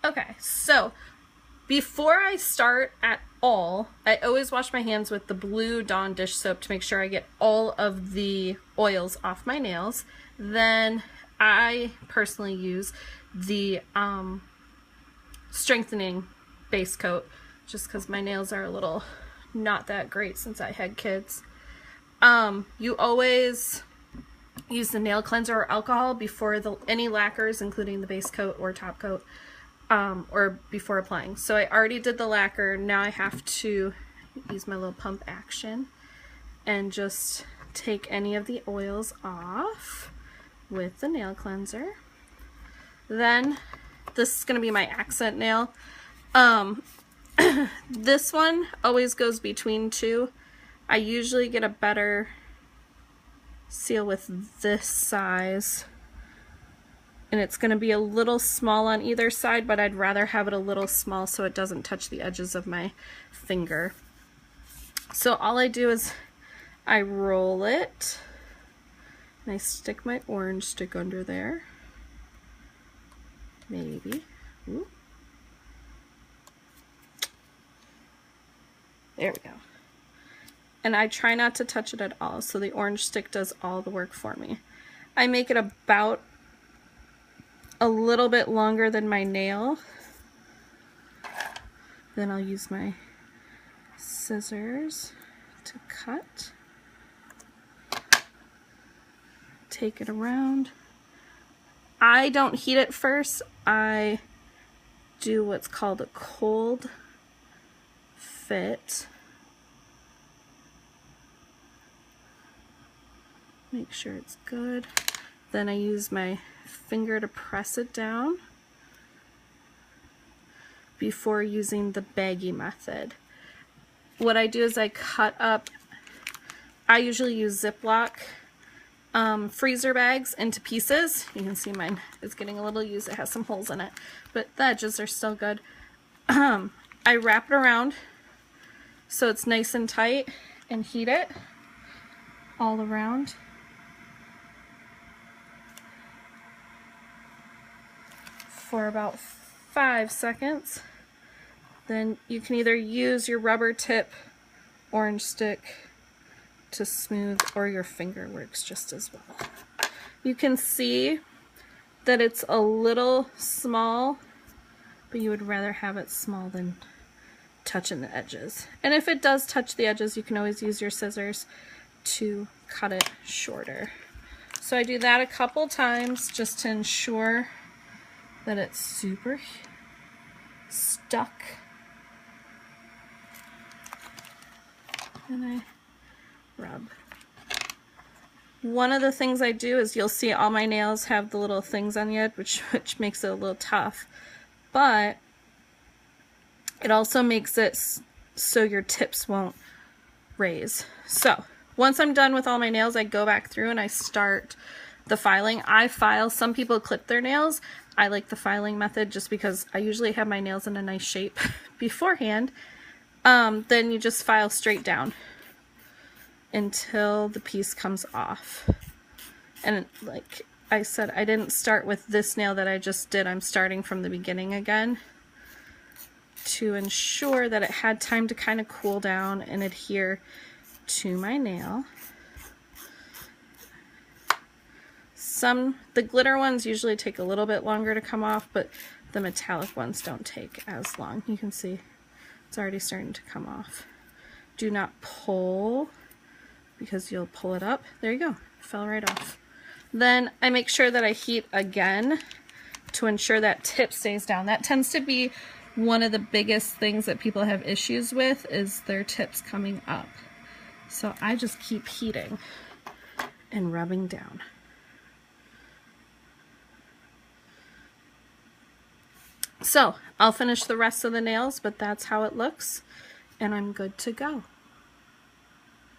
Okay, so before I start at all, I always wash my hands with the blue Dawn dish soap to make sure I get all of the oils off my nails. Then I personally use the strengthening base coat just because my nails are a little not that great since I had kids. You always use the nail cleanser or alcohol before any lacquers, including the base coat or top coat, or before applying. So I already did the lacquer. Now I have to use my little pump action and just take any of the oils off with the nail cleanser. Then this is going to be my accent nail. This one always goes between two. I usually get a better seal with this size, and it's going to be a little small on either side, but I'd rather have it a little small so it doesn't touch the edges of my finger. So all I do is I roll it and I stick my orange stick under there. Maybe. Ooh. There we go. And I try not to touch it at all, so the orange stick does all the work for me. I make it about a little bit longer than my nail. Then I'll use my scissors to cut. Take it around. I don't heat it first. I do what's called a cold fit. Make sure it's good. Then I use my finger to press it down before using the Baggie method. What I do is I cut up, I usually use Ziploc freezer bags into pieces. You can see mine is getting a little used. It has some holes in it, but the edges are still good. I wrap it around so it's nice and tight and heat it all around. For about 5 seconds. Then you can either use your rubber tip orange stick to smooth, or your finger works just as well. You can see that it's a little small, but you would rather have it small than touching the edges. And if it does touch the edges, you can always use your scissors to cut it shorter. So I do that a couple times just to ensure that it's super stuck. And I rub. One of the things I do is you'll see all my nails have the little things on the edge, which makes it a little tough, but it also makes it so your tips won't raise. So once I'm done with all my nails, I go back through and I start the filing. I file. Some people clip their nails. I like the filing method just because I usually have my nails in a nice shape beforehand. Then you just file straight down until the piece comes off. And like I said, I didn't start with this nail that I just did. I'm starting from the beginning again to ensure that it had time to kind of cool down and adhere to my nail. The glitter ones usually take a little bit longer to come off, but the metallic ones don't take as long. You can see it's already starting to come off. Do not pull, because you'll pull it up. There you go, it fell right off. Then I make sure that I heat again to ensure that tip stays down. That tends to be one of the biggest things that people have issues with, is their tips coming up. So I just keep heating and rubbing down. So I'll finish the rest of the nails, but that's how it looks, and I'm good to go.